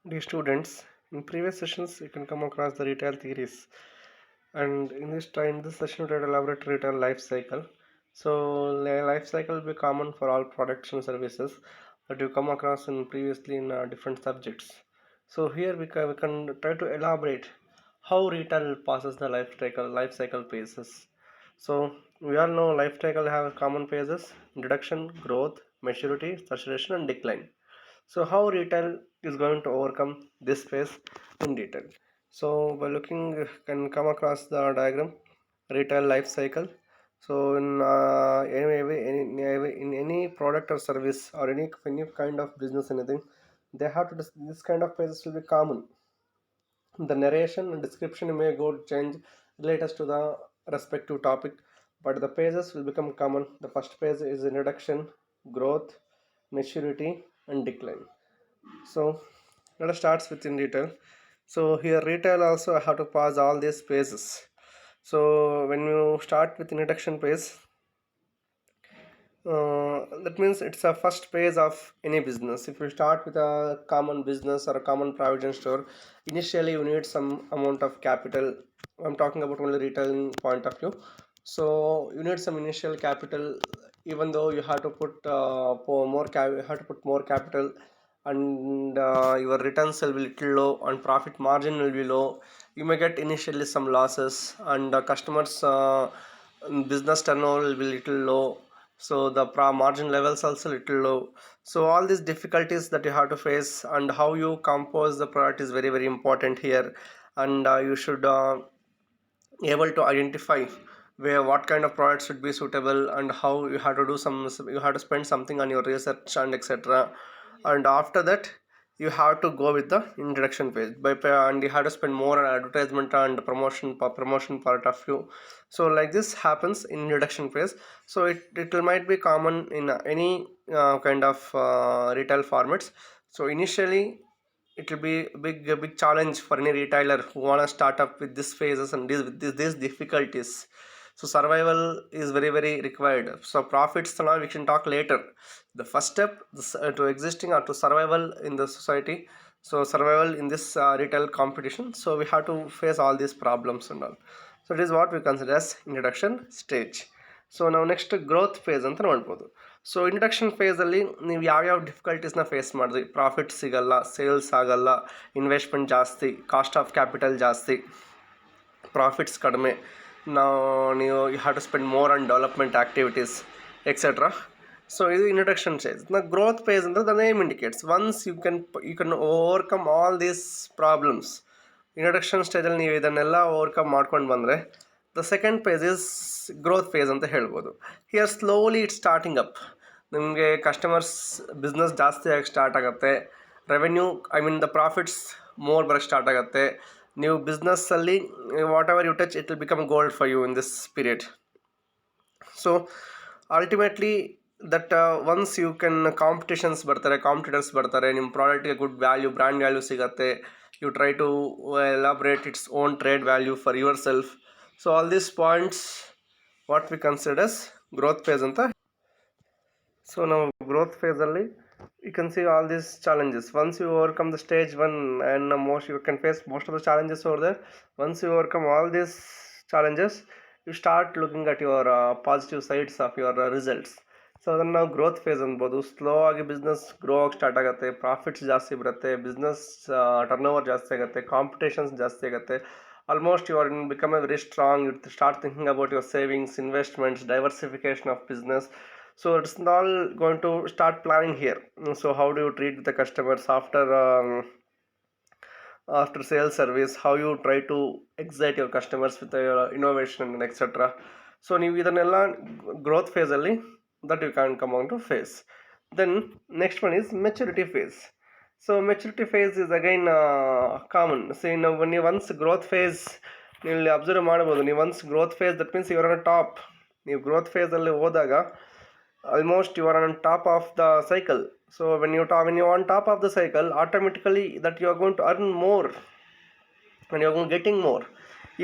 Dear students, in previous sessions you can come across the retail theories, and in this session we will elaborate retail life cycle. So life cycle will be common for all products and services that you come across in previously in different subjects. So here we can try to elaborate how retail passes the life cycle phases. So we all know life cycle have common phases: introduction, growth, maturity, saturation, and decline. So how retail is going to overcome this phase in detail. So by looking can come across the diagram retail life cycle. So in any product or service or any kind of business anything, they have to this kind of phases will be common. The narration and description may go change related to the respective topic, but the pages will become common. The first page is introduction, growth, maturity, and decline. So let us start with in detail. So here retail also have to pass all these phases. So when you start with introduction phase, that means it's a first phase of any business. If you start with a common business or a common provision store, initially you need some amount of capital. I'm talking about only retailing point of view. So you need some initial capital, even though you have to put you have to put more capital, and your returns will be little low and profit margin will be low. You may get initially some losses, and customers business turnover will be little low, so the margin levels also little low. So all these difficulties that you have to face and how you compose the product is very very important here. And you should able to identify where what kind of product should be suitable, and how you have to do you have to spend something on your research and etc. And after that you have to go with the introduction page and you have to spend more on advertisement and promotion part of view. So like this happens in introduction phase. So it might be common in any kind of retail formats. So initially it will be a big challenge for any retailer who want to start up with these phases and these difficulties. So survival is very very required. So profits now we can talk later. The first step to existing or to survival in the society, so survival in this retail competition, so we have to face all these problems and all. So it is what we consider as introduction stage. So ನಾವು next growth phase ಅಂತ ನೋಡ್ಬೋದು. So introduction ಫೇಸಲ್ಲಿ ನೀವು ಯಾವ್ಯಾವ ಡಿಫಿಕಲ್ಟೀಸ್ನ face ಮಾಡಿದ್ರಿ, profit ಸಿಗಲ್ಲ, sales ಆಗಲ್ಲ, ಇನ್ವೆಸ್ಟ್ಮೆಂಟ್ ಜಾಸ್ತಿ, ಕಾಸ್ಟ್ ಆಫ್ ಕ್ಯಾಪಿಟಲ್ ಜಾಸ್ತಿ, ಪ್ರಾಫಿಟ್ಸ್ ಕಡಿಮೆ, ನೀವು you have to spend more on development activities etcetera. So ಇದು ಇಂಟ್ರಡಕ್ಷನ್ ಫೇಸ್. ಗ್ರೋತ್ ಫೇಸ್ ಅಂದರೆ the name indicates once you can overcome all these problems. Introduction ಸ್ಟೇಜಲ್ಲಿ ನೀವು ಇದನ್ನೆಲ್ಲ ಓವರ್ಕಮ್ ಮಾಡ್ಕೊಂಡು ಬಂದರೆ the second phase is growth phase ಅಂತ ಹೇಳ್ಬೋದು. Here slowly it's starting up. ನಿಮಗೆ ಕಸ್ಟಮರ್ಸ್ ಬಿಸ್ನೆಸ್ ಜಾಸ್ತಿ ಆಗಿ ಸ್ಟಾರ್ಟ್ ಆಗುತ್ತೆ, ರೆವೆನ್ಯೂ ದ ಪ್ರಾಫಿಟ್ಸ್ ಮೋರ್ ಬರೋಕ್ಕೆ ಸ್ಟಾರ್ಟ್ ಆಗುತ್ತೆ. ನೀವು ಬಿಸ್ನೆಸ್ಸಲ್ಲಿ whatever you touch it will become gold for you in this period. So ultimately that once you can competitors ಬರ್ತಾರೆ, ನಿಮ್ಮ ಪ್ರಾಡಕ್ಟ್ಗೆ ಗುಡ್ ವ್ಯಾಲ್ಯೂ, ಬ್ರ್ಯಾಂಡ್ ವ್ಯಾಲ್ಯೂ ಸಿಗುತ್ತೆ. You try to elaborate its own trade value for yourself. So all these points what we considers growth phase ಅಂತ. So ನಾವು growth ಫೇಸಲ್ಲಿ you can see all these challenges. Once you overcome the stage 1 and most you can face most of the challenges over there. Once you overcome all these challenges, you start looking at your positive sides of your results. So ಅದನ್ನು ನಾವು growth face ಅನ್ಬೋದು. Slow ಆಗಿ business grow ಆಗಿ start ಆಗುತ್ತೆ, profits ಜಾಸ್ತಿ ಬರುತ್ತೆ, business turn over ಜಾಸ್ತಿ ಆಗುತ್ತೆ, ಕಾಂಪಿಟೇಷನ್ಸ್ ಜಾಸ್ತಿ ಆಗುತ್ತೆ. Almost you are become a very strong. You start thinking about your savings, investments, diversification of business. So it's all going to start planning here. So how do you treat the customers after sales service? How you try to excite your customers with your innovation and etc. So ನೀವು ಇದನ್ನೆಲ್ಲ growth phase ಅಲ್ಲಿ that you can come on to face. Then next one is maturity phase. So maturity phase is again common. So when you once growth phase ನೀವು observe ಮಾಡ್ಬೋದು. ನೀವು once growth phase, that means you are on top. ನೀವು growth phase ಅಲ್ಲಿ ಹೋದಾಗ almost you are on top of the cycle. So when you are on top of the cycle, automatically that you are going to earn more and you are going getting more.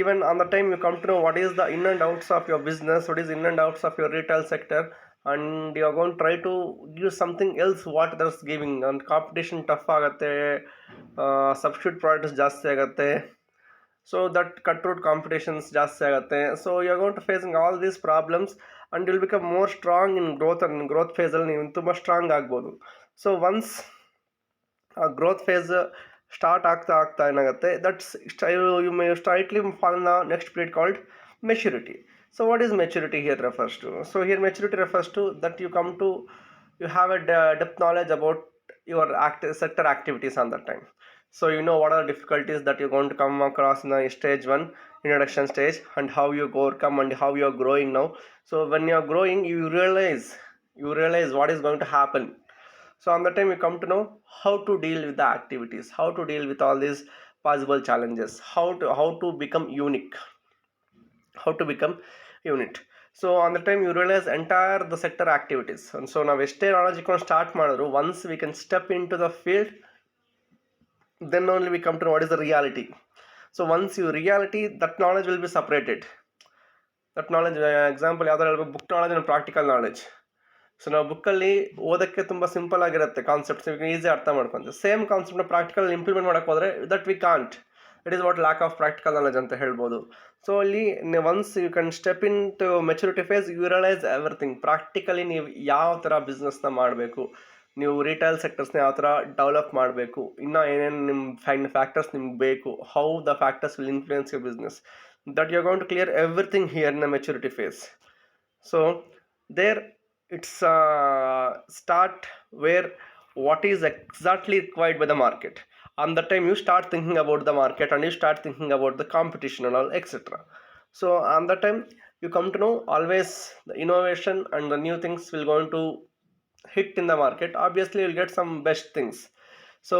Even on the time you come to know what is the in and outs of your business, what is in and outs of your retail sector, and you're going to try to give something else what others giving, and competition tough ಆಗುತ್ತೆ, substitute products ಜಾಸ್ತಿ ಆಗುತ್ತೆ, so that cutthroat competitions ಜಾಸ್ತಿ ಆಗುತ್ತೆ. So you are going to facing all these problems and will become more strong in growth ಫೇಸಲ್ಲಿ ನೀವು ತುಂಬ strong ಆಗ್ಬೋದು. So once ಆ ಗ್ರೋತ್ ಫೇಸ್ ಸ್ಟಾರ್ಟ್ ಆಗ್ತಾ ಆಗ್ತಾ ಏನಾಗುತ್ತೆ, that's you may straightly fall in the next period called maturity. So what is maturity here refers to? So here maturity refers to that you have a depth knowledge about your sector activities on that time. So you know what are the difficulties that you're going to come across in the stage 1 introduction stage, and how you overcome and how you are growing now. So when you are growing, you realize what is going to happen. So on the time you come to know how to deal with the activities, how to deal with all these possible challenges, how to become unique, how to become unit. So on the time you realize entire the sector activities, and so now ಎಷ್ಟೇ knowledge ಇಟ್ಕೊಂಡು start ಮಾಡಿದ್ರು, once we can step into the field, then only we come to know what is the reality. So once you reality, that knowledge will be separated. That knowledge, example ಯಾವ್ದಾರು ಹೇಳ್ಬೇಕು, book knowledge and practical knowledge. So ನಾವು ಬುಕ್ಕಲ್ಲಿ ಓದೋಕ್ಕೆ ತುಂಬ simple ಆಗಿರುತ್ತೆ concepts, easy ಅರ್ಥ ಮಾಡ್ಕೊಂತೀವಿ. Same ಕಾನ್ಸೆಪ್ಟ್ನ practical implement ಮಾಡೋಕೆ ಹೋದರೆ that we can't. It is what lack of practical knowledge ಅಂತ ಹೇಳ್ಬೋದು. ಸೊ ಅಲ್ಲಿ once you can step in to maturity phase, you realise everything. Practically ನೀವು ಯಾವ ಥರ ಬಿಸ್ನೆಸ್ನ ಮಾಡಬೇಕು, ನೀವು ರಿಟೇಲ್ ಸೆಕ್ಟರ್ಸ್ನ ಯಾವ ಥರ ಡೆವಲಪ್ ಮಾಡಬೇಕು, ಇನ್ನೂ ಏನೇನು ನಿಮ್ಮ ಫ್ಯಾಕ್ಟರ್ಸ್ ನಿಮ್ಗೆ ಬೇಕು, how the factors will influence your business, that you are going to clear everything here in the maturity phase. So there it's start where what is exactly required by the market. On the time you start thinking about the market and you start thinking about the competition and all, etc. So on the time you come to know always the innovation and the new things will going to hit in the market. Obviously you'll get some best things. So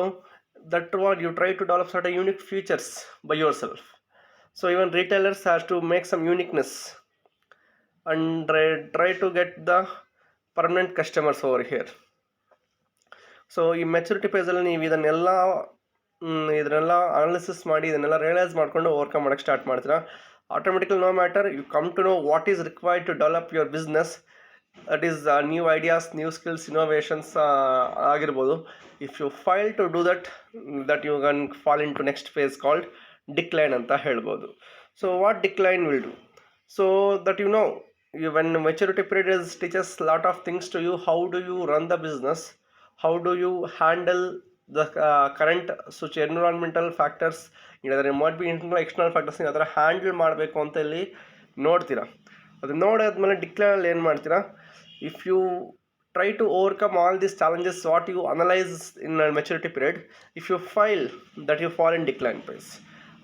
that what you try to develop certain unique features by yourself. So even retailers has to make some uniqueness and try to get the permanent customers over here. So ಈ maturity ಫೇಸಲ್ಲಿ ನೀವು ಇದನ್ನೆಲ್ಲ analysis ಮಾಡಿ ಇದನ್ನೆಲ್ಲ realise ಮಾಡಿಕೊಂಡು overcome ಮಾಡೋಕ್ಕೆ start ಮಾಡ್ತೀರಾ. Automatically no matter, you come to know what is required to develop your business. That is new ideas, new skills, innovations ಆಗಿರ್ಬೋದು. If you fail to do that you can fall into next phase called decline ಅಂತ ಹೇಳ್ಬೋದು. So what decline will do? So that you know, when maturity period teaches lot of things to you. How do you run the business? How do you handle the current environmental factors? There might be internal external factors ಅದರ handle ಮಾಡಬೇಕು ಅಂತ ಇಲ್ಲಿ ನೋಡ್ತೀರಾ. ಅದು ನೋಡಾದ್ಮೇಲೆ ಡಿಕ್ಲೇರಲ್ಲಿ ಏನು ಮಾಡ್ತೀರಾ? If you try to overcome all these challenges, what you analyze in a maturity period, if you fail, that you fall in decline phase.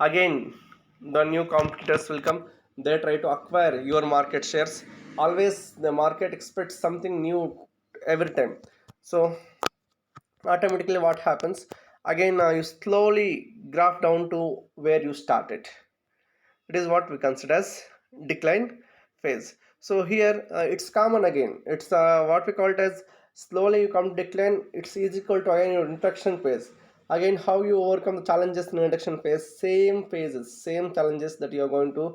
Again the new competitors will come, they try to acquire your market shares. Always the market expects something new every time. So automatically what happens, again you slowly graph down to where you started. It is what we consider as decline phase. So here it's common again, it's what we call it as slowly you come to decline. It's equal to again your introduction phase. Again how you overcome the challenges in introduction phase, same phases, same challenges that you are going to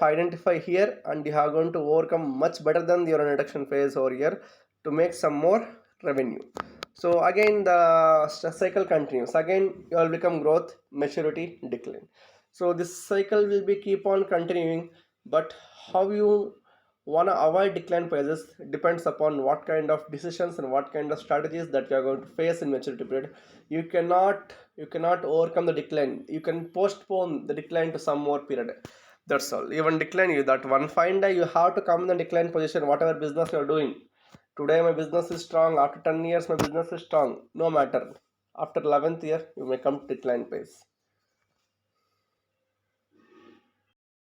identify here, and you are going to overcome much better than your introduction phase over here to make some more revenue. So again the cycle continues. Again you will become growth, maturity, decline. So this cycle will be keep on continuing, but how you want to avoid decline phases depends upon what kind of decisions and what kind of strategies that you are going to face in maturity period. You cannot overcome the decline. You can postpone the decline to some more period. That's all. Even decline, you that one fine day you have to come in the decline position. Whatever business you are doing today, my business is strong. After 10 years my business is strong. No matter, after 11th year you may come to decline phase.